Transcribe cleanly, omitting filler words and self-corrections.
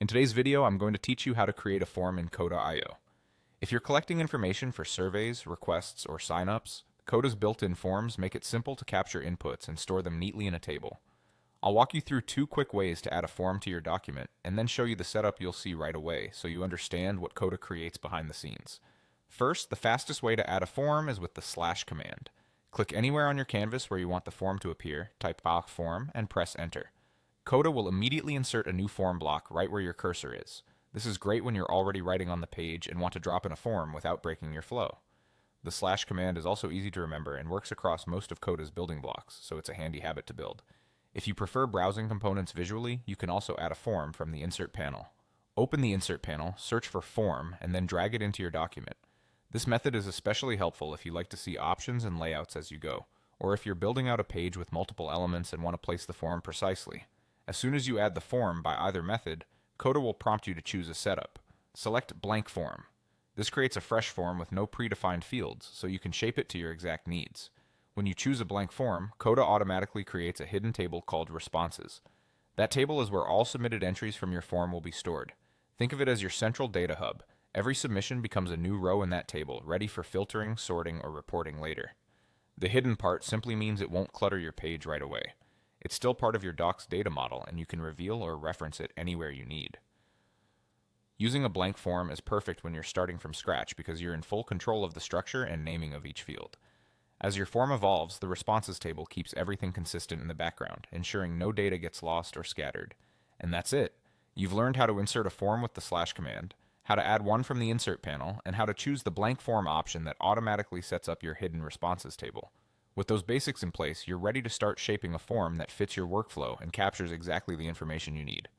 In today's video, I'm going to teach you how to create a form in Coda.io. If you're collecting information for surveys, requests, or signups, Coda's built-in forms make it simple to capture inputs and store them neatly in a table. I'll walk you through two quick ways to add a form to your document, and then show you the setup you'll see right away so you understand what Coda creates behind the scenes. First, the fastest way to add a form is with the slash command. Click anywhere on your canvas where you want the form to appear, type "box form," and press enter. Coda will immediately insert a new form block right where your cursor is. This is great when you're already writing on the page and want to drop in a form without breaking your flow. The slash command is also easy to remember and works across most of Coda's building blocks, so it's a handy habit to build. If you prefer browsing components visually, you can also add a form from the Insert panel. Open the Insert panel, search for Form, and then drag it into your document. This method is especially helpful if you like to see options and layouts as you go, or if you're building out a page with multiple elements and want to place the form precisely. As soon as you add the form by either method, Coda will prompt you to choose a setup. Select Blank Form. This creates a fresh form with no predefined fields, so you can shape it to your exact needs. When you choose a blank form, Coda automatically creates a hidden table called Responses. That table is where all submitted entries from your form will be stored. Think of it as your central data hub. Every submission becomes a new row in that table, ready for filtering, sorting, or reporting later. The hidden part simply means it won't clutter your page right away. It's still part of your doc's data model, and you can reveal or reference it anywhere you need. Using a blank form is perfect when you're starting from scratch because you're in full control of the structure and naming of each field. As your form evolves, the responses table keeps everything consistent in the background, ensuring no data gets lost or scattered. And that's it. You've learned how to insert a form with the slash command, how to add one from the Insert panel, and how to choose the blank form option that automatically sets up your hidden responses table. With those basics in place, you're ready to start shaping a form that fits your workflow and captures exactly the information you need.